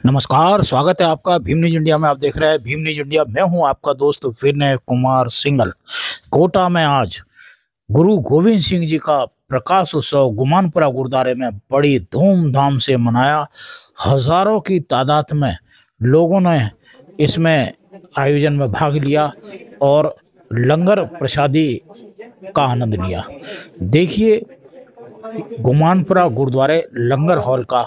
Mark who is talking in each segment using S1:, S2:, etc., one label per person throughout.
S1: नमस्कार, स्वागत है आपका भीम न्यूज इंडिया में। आप देख रहे हैं भीम न्यूज इंडिया। मैं हूं आपका दोस्त विनय कुमार सिंघल। कोटा में आज गुरु गोविंद सिंह जी का प्रकाश उत्सव गुमानपुरा गुरुद्वारे में बड़ी धूमधाम से मनाया। हजारों की तादाद में लोगों ने इसमें आयोजन में भाग लिया और लंगर प्रसादी का आनंद लिया। देखिए गुमानपुरा गुरुद्वारे लंगर हॉल का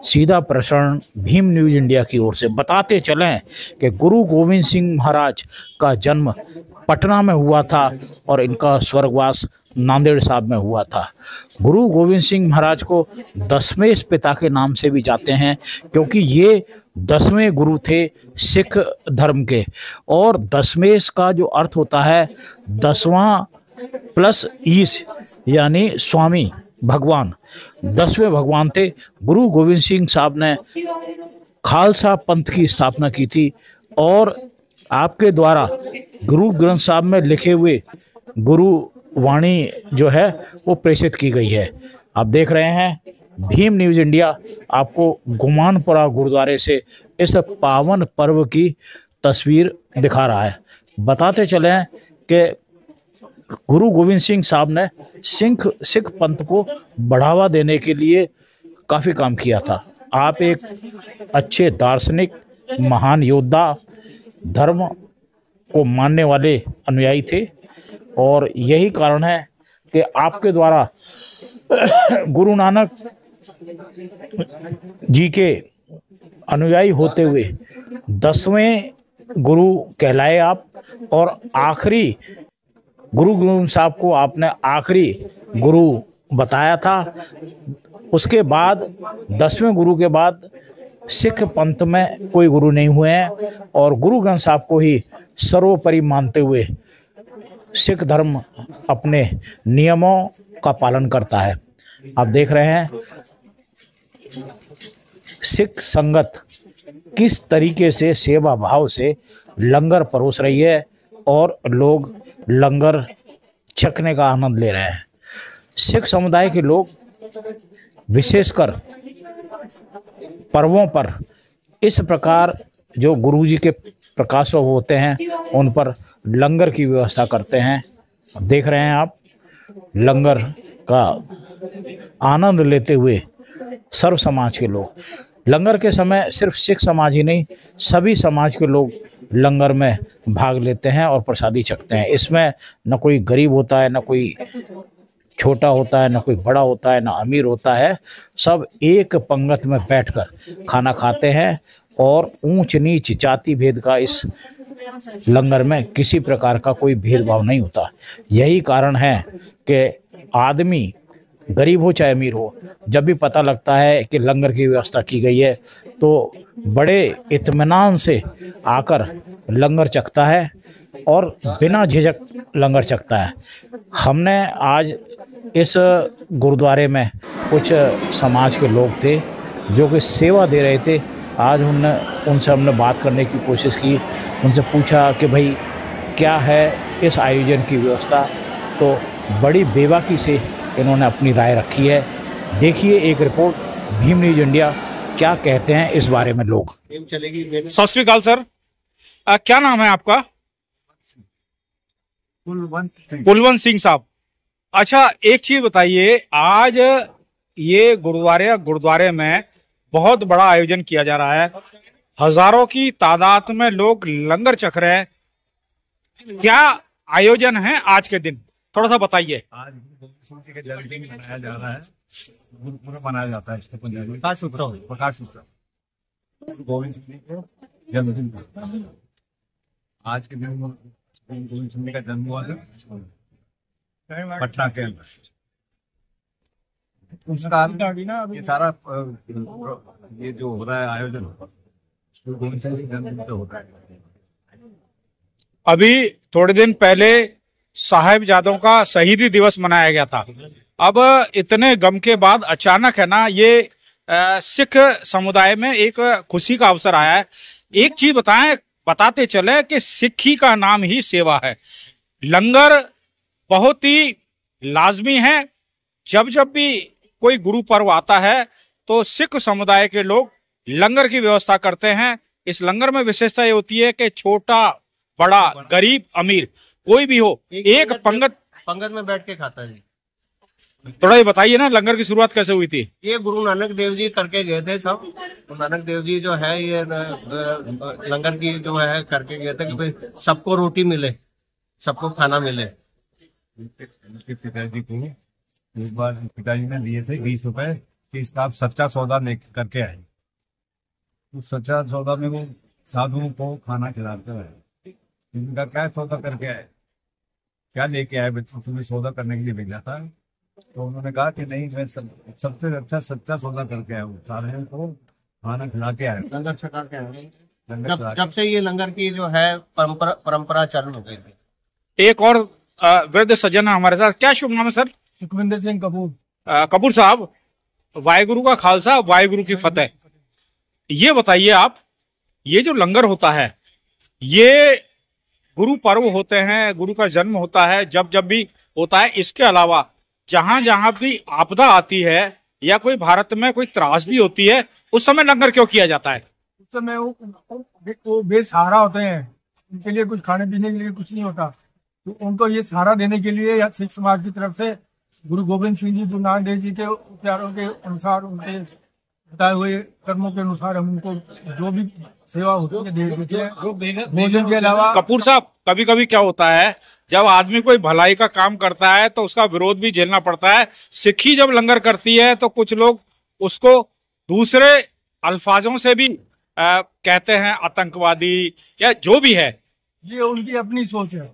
S1: सीधा प्रसारण भीम न्यूज इंडिया की ओर से। बताते चलें कि गुरु गोविंद सिंह महाराज का जन्म पटना में हुआ था और इनका स्वर्गवास नांदेड़ साहब में हुआ था। गुरु गोविंद सिंह महाराज को दसवें पिता के नाम से भी जाते हैं, क्योंकि ये 10वें गुरु थे सिख धर्म के। और दशमेश का जो अर्थ होता है 10वां प्लस ईश, यानी स्वामी भगवान। 10वें भगवान थे। गुरु गोविंद सिंह साहब ने खालसा पंथ की स्थापना की थी और आपके द्वारा गुरु ग्रंथ साहब में लिखे हुए गुरु वाणी जो है वो प्रेषित की गई है। आप देख रहे हैं भीम न्यूज इंडिया आपको गुमानपुरा गुरुद्वारे से इस पावन पर्व की तस्वीर दिखा रहा है। बताते चले कि गुरु गोविंद सिंह साहब ने सिख पंथ को बढ़ावा देने के लिए काफ़ी काम किया था। आप एक अच्छे दार्शनिक, महान योद्धा, धर्म को मानने वाले अनुयायी थे और यही कारण है कि आपके द्वारा गुरु नानक जी के अनुयायी होते हुए 10वें गुरु कहलाए आप। और आखिरी गुरु ग्रंथ साहब को आपने आखिरी गुरु बताया था। उसके बाद 10वें गुरु के बाद सिख पंथ में कोई गुरु नहीं हुए हैं और गुरु ग्रंथ साहब को ही सर्वोपरि मानते हुए सिख धर्म अपने नियमों का पालन करता है। आप देख रहे हैं सिख संगत किस तरीके से सेवा भाव से लंगर परोस रही है और लोग लंगर छकने का आनंद ले रहे हैं। सिख समुदाय के लोग विशेषकर पर्वों पर इस प्रकार जो गुरुजी के प्रकाशोत्सव होते हैं उन पर लंगर की व्यवस्था करते हैं। देख रहे हैं आप लंगर का आनंद लेते हुए सर्व समाज के लोग। लंगर के समय सिर्फ सिख समाज ही नहीं, सभी समाज के लोग लंगर में भाग लेते हैं और प्रसादी छकते हैं। इसमें न कोई गरीब होता है, न कोई छोटा होता है, न कोई बड़ा होता है, न अमीर होता है। सब एक पंगत में बैठकर खाना खाते हैं और ऊंच नीच जाति भेद का इस लंगर में किसी प्रकार का कोई भेदभाव नहीं होता। यही कारण है कि आदमी गरीब हो चाहे अमीर हो, जब भी पता लगता है कि लंगर की व्यवस्था की गई है तो बड़े इत्मीनान से आकर लंगर चखता है और बिना झिझक लंगर चखता है। हमने आज इस गुरुद्वारे में कुछ समाज के लोग थे जो कि सेवा दे रहे थे। आज उनसे हमने बात करने की कोशिश की, उनसे पूछा कि भाई क्या है इस आयोजन की व्यवस्था। तो बड़ी बेबाकी से इन्होंने अपनी राय रखी है। देखिए एक रिपोर्ट भीम न्यूज इंडिया क्या कहते हैं इस बारे में लोग।
S2: सत श्री अकाल सर, क्या नाम है आपका? कुलवंत सिंह साहब। अच्छा, एक चीज बताइए, आज ये गुरुद्वारे में बहुत बड़ा आयोजन किया जा रहा है, हजारों की तादाद में लोग लंगर चख रहे हैं। क्या आयोजन है आज के दिन, थोड़ा सा बताइए।
S3: आज के जन्मदिन मनाया जा रहा है, गुरुपुरब मनाया जाता है। इसके प्रकाश उत्सव गोविंद सिंह जी के जन्मदिन। आज के दिन गोविंद सिंह जी का जन्म हुआ था पटना के अंदर। उसका ये सारा ये जो हो रहा है आयोजन गोविंद सिंह जी जन्मदिन पे होता है।
S2: अभी थोड़े दिन पहले साहिबजादों का शहीदी दिवस मनाया गया था। अब इतने गम के बाद अचानक है ना ये सिख समुदाय में एक खुशी का अवसर आया है। एक चीज बताएं, बताते चले कि सिक्खी का नाम ही सेवा है। लंगर बहुत ही लाजमी है। जब जब भी कोई गुरु पर्व आता है तो सिख समुदाय के लोग लंगर की व्यवस्था करते हैं। इस लंगर में विशेषता ये होती है कि छोटा बड़ा गरीब अमीर कोई भी हो एक पंगत
S4: में बैठ के खाता है जी।
S2: थोड़ा ये बताइए ना, लंगर की शुरुआत कैसे हुई थी?
S4: ये गुरु नानक देव जी करके गए थे सब। तो नानक देव जी जो है ये लंगर की जो है करके गए थे कि भाई सबको रोटी मिले, सबको खाना मिले।
S3: उनके पिताजी को एक बार पिताजी ने दिए थे 20 रुपए कि इसका आप सच्चा सौदा ले करके आए। उस सच्चा सौदा में वो साधुओं को खाना खिलाते हैं। उनका क्या सौदा करके आए, क्या लेके आए, बच्चों तुम्हें सौदा करने के लिए भेजा था। तो उन्होंने कहा कि नहीं, मैं सबसे अच्छा सच्चा सौदा करके आया हूँ, सारे को खाना खिला के आया,
S4: लंगर छका के आए। जब से ये लंगर की जो है परंपरा चालू हो गई थी।
S2: एक और वृद्ध सज्जन है हमारे साथ। क्या शुभ नाम है सर?
S5: सुखविंदर सिंह कपूर।
S2: कपूर साहब, वाहेगुरु का खालसा, वाहेगुरु की फतेह। ये बताइए आप, ये जो लंगर होता है ये गुरु पर्व होते हैं, गुरु का जन्म होता है, जब जब भी होता है, इसके अलावा जहां जहां भी आपदा आती है या कोई भारत में कोई त्रासदी होती है उस समय लंगर क्यों किया जाता है?
S5: उस समय वो बेसहारा होते हैं, उनके लिए कुछ खाने पीने के लिए कुछ नहीं होता, तो उनको ये सहारा देने के लिए या सिख समाज की तरफ से गुरु गोविंद सिंह जी, गुरु नानक देव जी के प्यारों के अनुसार, उनके बताए हुए कर्मों के अनुसार हम उनको जो भी सेवा होती है दे देते हैं। भोजन के अलावा
S2: कपूर साहब, कभी कभी क्या होता है जब आदमी कोई भलाई का काम करता है तो उसका विरोध भी झेलना पड़ता है। सिक्खी जब लंगर करती है तो कुछ लोग उसको दूसरे अल्फाजों से भी कहते हैं, आतंकवादी या जो भी है।
S5: ये उनकी अपनी सोच है,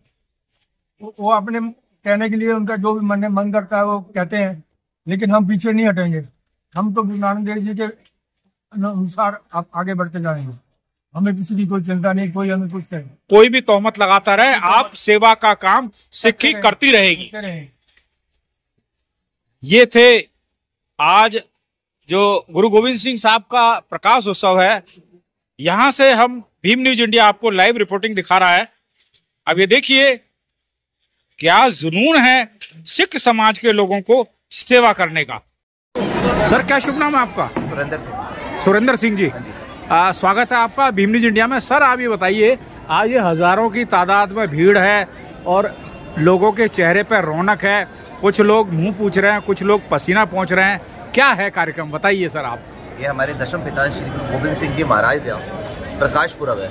S5: वो अपने कहने के लिए उनका जो भी मन करता है वो कहते हैं, लेकिन हम पीछे नहीं हटेंगे। हम तो गुरु नानक देव जी के अनुसार आप आगे बढ़ते जाएंगे। हमें किसी की कोई चिंता नहीं, कोई हमें कुछ कहे,
S2: कोई भी तोहमत लगाता रहे, आप सेवा का काम सिक्खी करती रहेगी। ये थे आज जो गुरु गोविंद सिंह साहब का प्रकाश उत्सव है। यहां से हम भीम न्यूज इंडिया आपको लाइव रिपोर्टिंग दिखा रहा है। अब ये देखिए क्या जुनून है सिख समाज के लोगों को सेवा करने का। सर, क्या शुभ नाम है आपका? सुरेंद्र सिंह जी। स्वागत है आपका भीम न्यूज इंडिया में। सर, आप ये बताइए, आज ये हजारों की तादाद में भीड़ है और लोगों के चेहरे पर रौनक है। कुछ लोग मुंह पूछ रहे हैं, कुछ लोग पसीना पहुंच रहे हैं। क्या है कार्यक्रम, बताइए सर आप।
S6: ये हमारे दशम पिता श्री गुरु गोविंद सिंह जी महाराज देव प्रकाश पुरब है।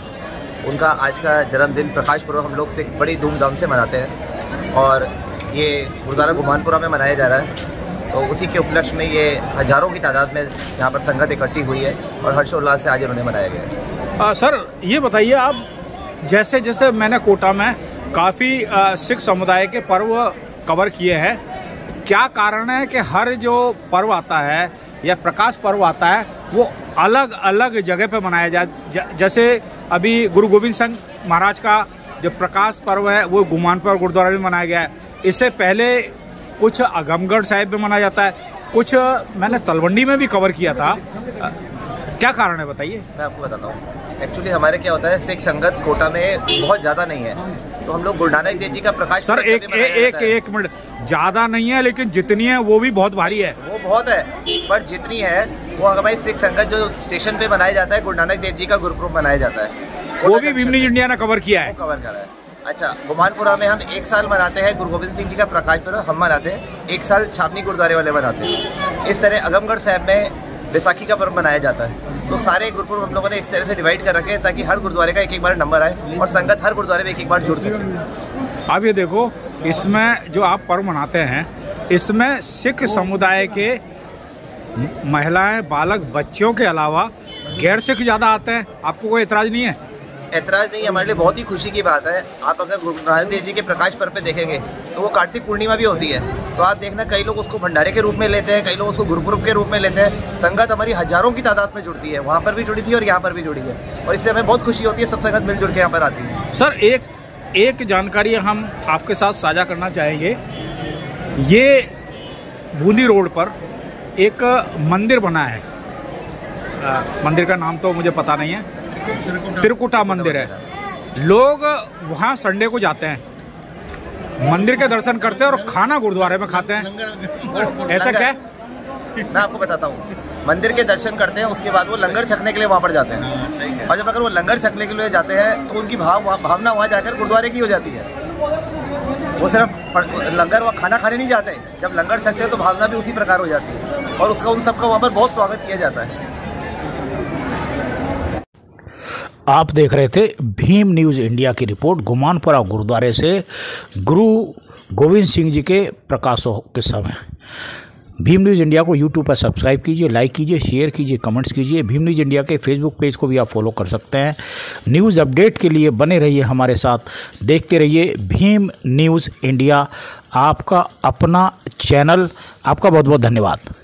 S6: उनका आज का जन्मदिन प्रकाश पुरब हम लोग से बड़ी धूमधाम से मनाते हैं और ये गुरुद्वारा गुमानपुरा में मनाया जा रहा है। तो उसी के उपलक्ष्य में ये हजारों की तादाद में यहाँ पर संगत इकट्ठी हुई है और हर्षोल्लास से आज उन्होंने मनाया गया है।
S2: सर, ये बताइए आप, जैसे जैसे मैंने कोटा में काफ़ी सिख समुदाय के पर्व कवर किए हैं, क्या कारण है कि हर जो पर्व आता है या प्रकाश पर्व आता है वो अलग अलग जगह पे मनाया जाए? जैसे अभी गुरु गोविंद सिंह महाराज का जो प्रकाश पर्व है वो गुमानपुर गुरुद्वारा में मनाया गया है। इससे पहले कुछ आगमगढ़ साहिब में मनाया जाता है, कुछ मैंने तलवंडी में भी कवर किया था। क्या कारण है बताइए?
S6: मैं आपको बताता हूँ। एक्चुअली हमारे क्या होता है, सिख संगत कोटा में बहुत ज्यादा नहीं है, तो हम लोग गुरु नानक देव जी का प्रकाश।
S2: सर, एक मिनट, ज्यादा नहीं है लेकिन जितनी है वो भी बहुत भारी है।
S6: वो बहुत है, पर जितनी है वो हमारी सिख संगत जो स्टेशन पे मनाया जाता है, गुरु नानक देव जी का गुरुपुरब मनाया जाता है,
S2: वो भी भीम न्यूज इंडिया ने कवर किया है।
S6: कवर करा है। अच्छा, गुमानपुरा में हम एक साल मनाते हैं गुरु गोविंद सिंह जी का प्रकाश पर्व, हम मनाते हैं। एक साल छावनी गुरुद्वारे वाले मनाते हैं। इस तरह आगमगढ़ साहब में बैसाखी का पर्व मनाया जाता है। तो सारे गुरुपुरब हम लोगों ने इस तरह से डिवाइड कर रखे हैं ताकि हर गुरुद्वारे का एक एक बार नंबर आए और संगत हर गुरुद्वारे में एक एक बार जुड़ सके।
S2: आप ये देखो, इसमें जो आप पर्व मनाते हैं इसमें सिख समुदाय के महिलाएं, बालक, बच्चों के अलावा गैर सिख ज्यादा आते हैं। आपको कोई एतराज नहीं है?
S6: ऐतराज नहीं, हमारे लिए बहुत ही खुशी की बात है। आप अगर गुरु नानक देव जी के प्रकाश पर्व पे देखेंगे तो वो कार्तिक पूर्णिमा भी होती है, तो आप देखना कई लोग उसको भंडारे के रूप में लेते हैं, कई लोग उसको गुरुपुरब के रूप में लेते हैं। संगत हमारी हजारों की तादाद में जुड़ती है, वहाँ पर भी जुड़ी थी और यहाँ पर भी जुड़ी है, और इससे हमें बहुत खुशी होती है। सब संगत मिलजुल के यहाँ पर आती है।
S2: सर, एक जानकारी हम आपके साथ साझा करना चाहेंगे। ये बूंदी रोड पर एक मंदिर बना है, मंदिर का नाम तो मुझे पता नहीं है, त्रिकुटा मंदिर है। लोग वहाँ संडे को जाते हैं, मंदिर के दर्शन करते हैं और खाना गुरुद्वारे में खाते हैं। ऐसा क्या है?
S6: मैं आपको बताता हूँ, मंदिर के दर्शन करते हैं, उसके बाद वो लंगर छकने के लिए वहाँ पर जाते हैं। और जब अगर वो लंगर छकने के लिए जाते हैं तो उनकी भावना वहाँ जाकर गुरुद्वारे की हो जाती है। वो सिर्फ लंगर व खाना खाने नहीं जाते, जब लंगर छकते हैं तो भावना भी उसी प्रकार हो जाती है और उसका उन सबका वहाँ पर बहुत स्वागत किया जाता है।
S1: आप देख रहे थे भीम न्यूज़ इंडिया की रिपोर्ट गुमानपुरा गुरुद्वारे से गुरु गोविंद सिंह जी के प्रकाशों के समय। भीम न्यूज़ इंडिया को यूट्यूब पर सब्सक्राइब कीजिए, लाइक कीजिए, शेयर कीजिए, कमेंट्स कीजिए। भीम न्यूज़ इंडिया के फेसबुक पेज को भी आप फॉलो कर सकते हैं। न्यूज़ अपडेट के लिए बने रहिए हमारे साथ, देखते रहिए भीम न्यूज़ इंडिया, आपका अपना चैनल। आपका बहुत बहुत धन्यवाद।